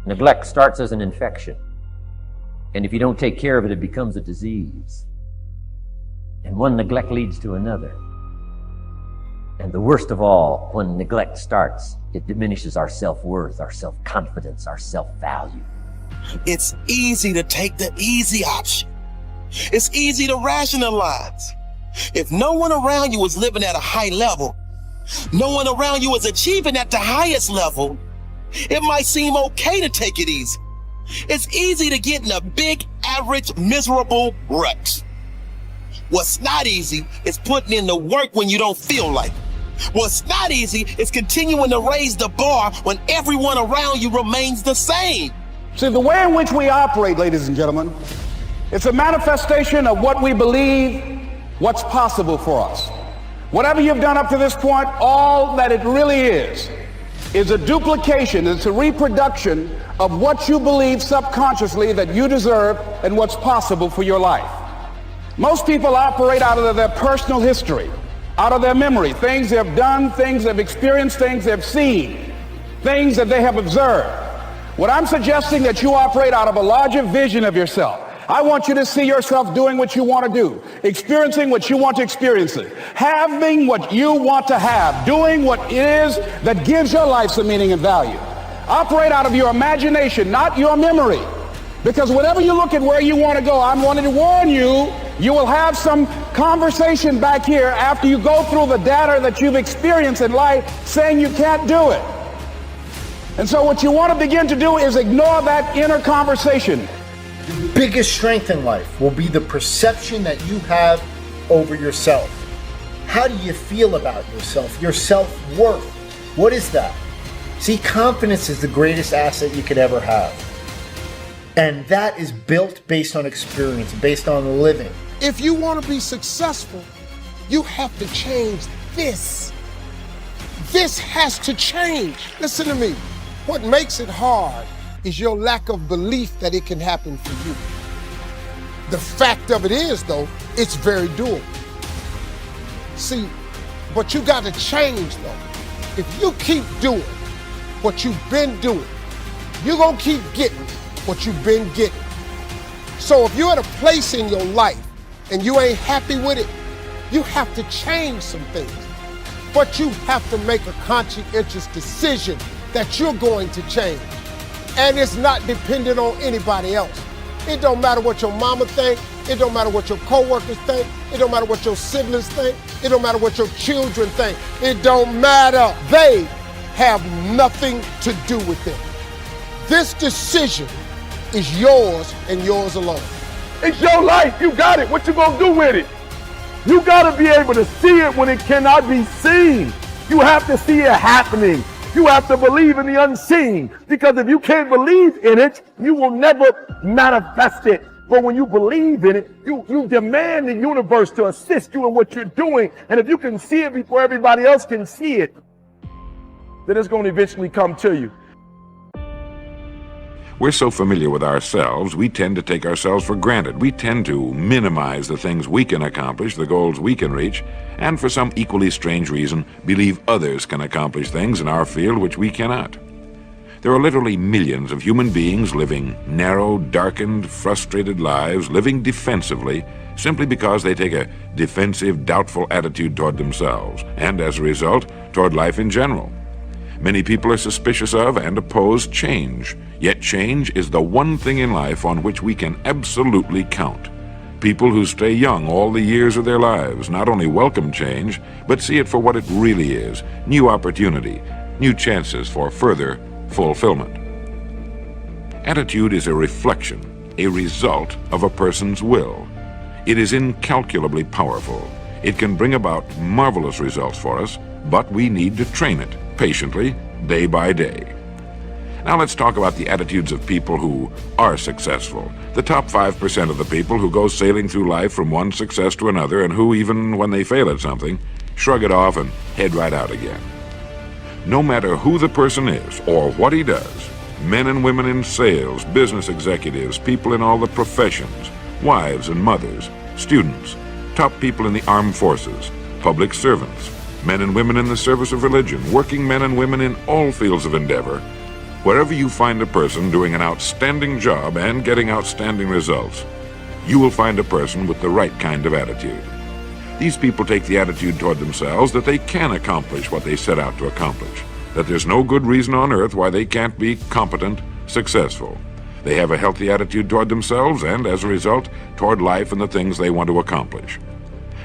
Neglect starts as an infection. And if you don't take care of it, it becomes a disease. And one neglect leads to another. And the worst of all, when neglect starts, it diminishes our self-worth, our self-confidence, our self-value. It's easy to take the easy option. It's easy to rationalize. If no one around you is living at a high level, no one around you is achieving at the highest level, it might seem okay to take it easy. It's easy to get in a big, average, miserable rut. What's not easy is putting in the work when you don't feel like it. What's not easy is continuing to raise the bar when everyone around you remains the same. See, the way in which we operate, ladies and gentlemen, it's a manifestation of what we believe, what's possible for us. Whatever you've done up to this point, all that it really is a duplication, it's a reproduction of what you believe subconsciously that you deserve and what's possible for your life. Most people operate out of their personal history, out of their memory, things they've done, things they've experienced, things they've seen, things that they have observed. What I'm suggesting that you operate out of a larger vision of yourself. I want you to see yourself doing what you want to do, experiencing what you want to experience, having what you want to have, doing what it is that gives your life some meaning and value. Operate out of your imagination, not your memory. Because whenever you look at where you want to go, I'm wanting to warn you, you will have some conversation back here after you go through the data that you've experienced in life saying you can't do it. And so what you want to begin to do is ignore that inner conversation. Your biggest strength in life will be the perception that you have over yourself. How do you feel about yourself? Your self-worth. What is that? See, confidence is the greatest asset you could ever have. And that is built based on experience, based on living. If you want to be successful, you have to change this. This has to change. Listen to me. What makes it hard is your lack of belief that it can happen for you. The fact of it is, though, it's very doable. See, but you got to change, though. If you keep doing what you've been doing, you're going to keep getting what you've been getting. So if you're at a place in your life and you ain't happy with it, you have to change some things. But you have to make a conscientious decision that you're going to change. And it's not dependent on anybody else. It don't matter what your mama think. It don't matter what your coworkers think. It don't matter what your siblings think. It don't matter what your children think. It don't matter. They have nothing to do with it. This decision is yours and yours alone. It's your life. You got it. What you gonna do with it? You gotta be able to see it when it cannot be seen. You have to see it happening. You have to believe in the unseen, because if you can't believe in it, you will never manifest it. But when you believe in it, you demand the universe to assist you in what you're doing. And if you can see it before everybody else can see it, then it's going to eventually come to you. We're so familiar with ourselves, we tend to take ourselves for granted. We tend to minimize the things we can accomplish, the goals we can reach, and for some equally strange reason, believe others can accomplish things in our field which we cannot. There are literally millions of human beings living narrow, darkened, frustrated lives, living defensively, simply because they take a defensive, doubtful attitude toward themselves, and as a result, toward life in general. Many people are suspicious of and oppose change, yet change is the one thing in life on which we can absolutely count. People who stay young all the years of their lives not only welcome change, but see it for what it really is, new opportunity, new chances for further fulfillment. Attitude is a reflection, a result of a person's will. It is incalculably powerful. It can bring about marvelous results for us, but we need to train it patiently, day by day. Now let's talk about the attitudes of people who are successful. The top 5% of the people who go sailing through life from one success to another, and who, even when they fail at something, shrug it off and head right out again. No matter who the person is or what he does, men and women in sales, business executives, people in all the professions, wives and mothers, students, top people in the armed forces, public servants, men and women in the service of religion, working men and women in all fields of endeavor, Wherever you find a person doing an outstanding job and getting outstanding results, you will find a person with the right kind of attitude. These people take the attitude toward themselves that they can accomplish what they set out to accomplish, that there's no good reason on earth why they can't be competent, successful. They have a healthy attitude toward themselves and, as a result, toward life and the things they want to accomplish.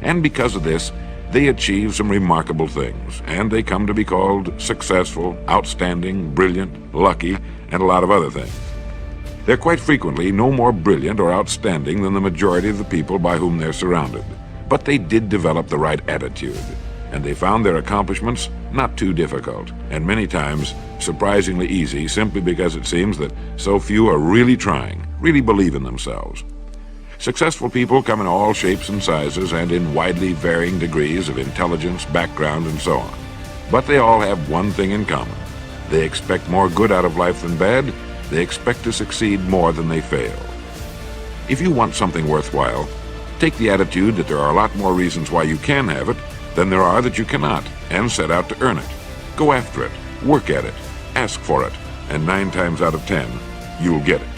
And because of this, they achieve some remarkable things, and they come to be called successful, outstanding, brilliant, lucky, and a lot of other things. They're quite frequently no more brilliant or outstanding than the majority of the people by whom they're surrounded. But they did develop the right attitude, and they found their accomplishments not too difficult, and many times surprisingly easy, simply because it seems that so few are really trying, really believe in themselves. Successful people come in all shapes and sizes and in widely varying degrees of intelligence, background, and so on. But they all have one thing in common. They expect more good out of life than bad. They expect to succeed more than they fail. If you want something worthwhile, take the attitude that there are a lot more reasons why you can have it than there are that you cannot, and set out to earn it. Go after it, work at it, ask for it, and 9 times out of 10, you'll get it.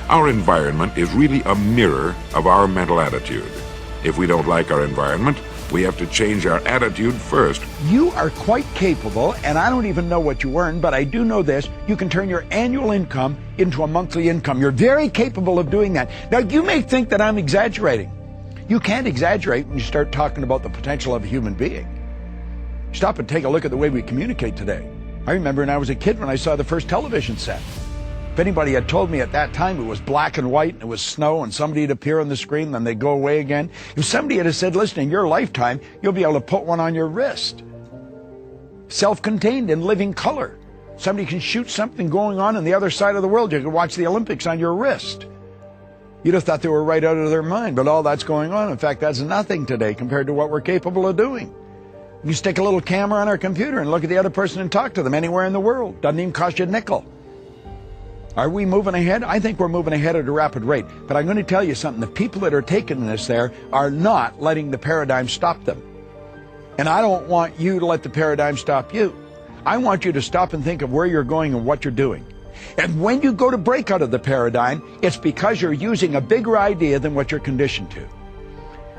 Our environment is really a mirror of our mental attitude. If we don't like our environment, we have to change our attitude first. You are quite capable, and I don't even know what you earn, but I do know this: you can turn your annual income into a monthly income. You're very capable of doing that. Now, you may think that I'm exaggerating. You can't exaggerate when you start talking about the potential of a human being. Stop and take a look at the way we communicate today. I remember when I was a kid when I saw the first television set. If anybody had told me at that time it was black and white and it was snow and somebody would appear on the screen, then they'd go away again. If somebody had said, listen, in your lifetime, you'll be able to put one on your wrist. Self-contained in living color. Somebody can shoot something going on the other side of the world. You can watch the Olympics on your wrist. You'd have thought they were right out of their mind, but all that's going on. In fact, that's nothing today compared to what we're capable of doing. You stick a little camera on our computer and look at the other person and talk to them anywhere in the world. Doesn't even cost you a nickel. Are we moving ahead? I think we're moving ahead at a rapid rate. But I'm going to tell you something. The people that are taking this there are not letting the paradigm stop them. And I don't want you to let the paradigm stop you. I want you to stop and think of where you're going and what you're doing. And when you go to break out of the paradigm, it's because you're using a bigger idea than what you're conditioned to.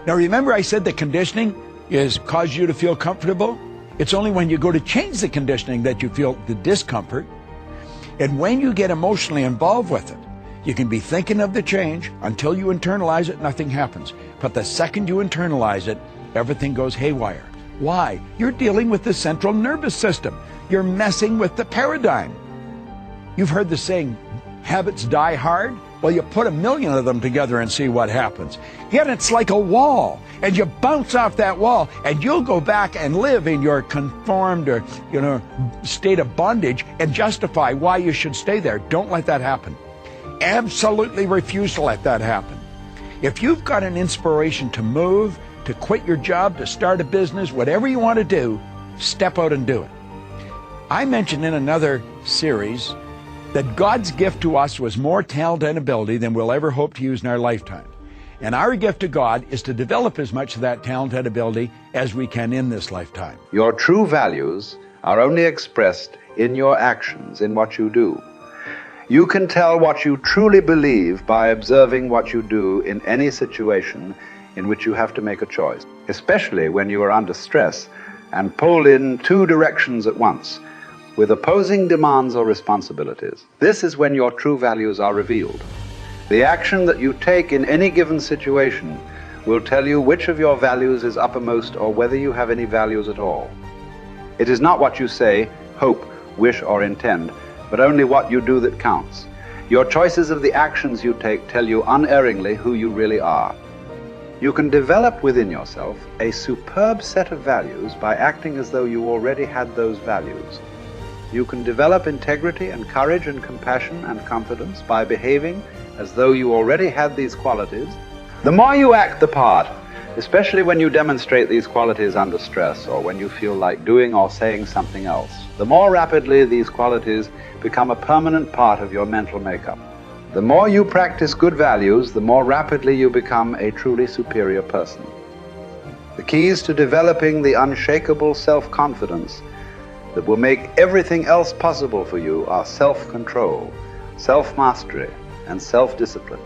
Now remember I said that conditioning is cause you to feel comfortable? It's only when you go to change the conditioning that you feel the discomfort. And when you get emotionally involved with it, you can be thinking of the change until you internalize it, nothing happens. But the second you internalize it, everything goes haywire. Why? You're dealing with the central nervous system. You're messing with the paradigm. You've heard the saying, habits die hard? Well, you put 1,000,000 of them together and see what happens. Yet it's like a wall, and you bounce off that wall, and you'll go back and live in your conformed or, state of bondage and justify why you should stay there. Don't let that happen. Absolutely refuse to let that happen. If you've got an inspiration to move, to quit your job, to start a business, whatever you want to do, step out and do it. I mentioned in another series that God's gift to us was more talent and ability than we'll ever hope to use in our lifetime. And our gift to God is to develop as much of that talent and ability as we can in this lifetime. Your true values are only expressed in your actions, in what you do. You can tell what you truly believe by observing what you do in any situation in which you have to make a choice, especially when you are under stress and pulled in 2 directions at once, with opposing demands or responsibilities. This is when your true values are revealed. The action that you take in any given situation will tell you which of your values is uppermost or whether you have any values at all. It is not what you say, hope, wish, or intend, but only what you do that counts. Your choices of the actions you take tell you unerringly who you really are. You can develop within yourself a superb set of values by acting as though you already had those values. You can develop integrity and courage and compassion and confidence by behaving as though you already had these qualities. The more you act the part, especially when you demonstrate these qualities under stress or when you feel like doing or saying something else, the more rapidly these qualities become a permanent part of your mental makeup. The more you practice good values, the more rapidly you become a truly superior person. The keys to developing the unshakable self-confidence that will make everything else possible for you are self-control, self-mastery, and self-discipline.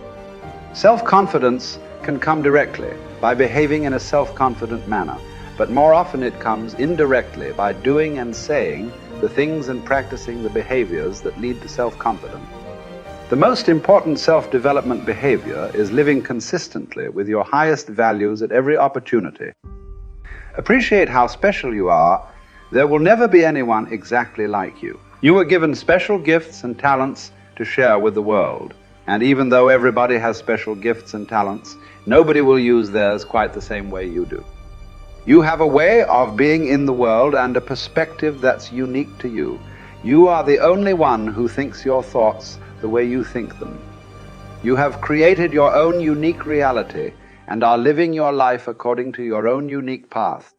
Self-confidence can come directly by behaving in a self-confident manner, but more often it comes indirectly by doing and saying the things and practicing the behaviors that lead to self-confidence. The most important self-development behavior is living consistently with your highest values at every opportunity. Appreciate how special you are. There will never be anyone exactly like you. You were given special gifts and talents to share with the world. And even though everybody has special gifts and talents, nobody will use theirs quite the same way you do. You have a way of being in the world and a perspective that's unique to you. You are the only one who thinks your thoughts the way you think them. You have created your own unique reality and are living your life according to your own unique path.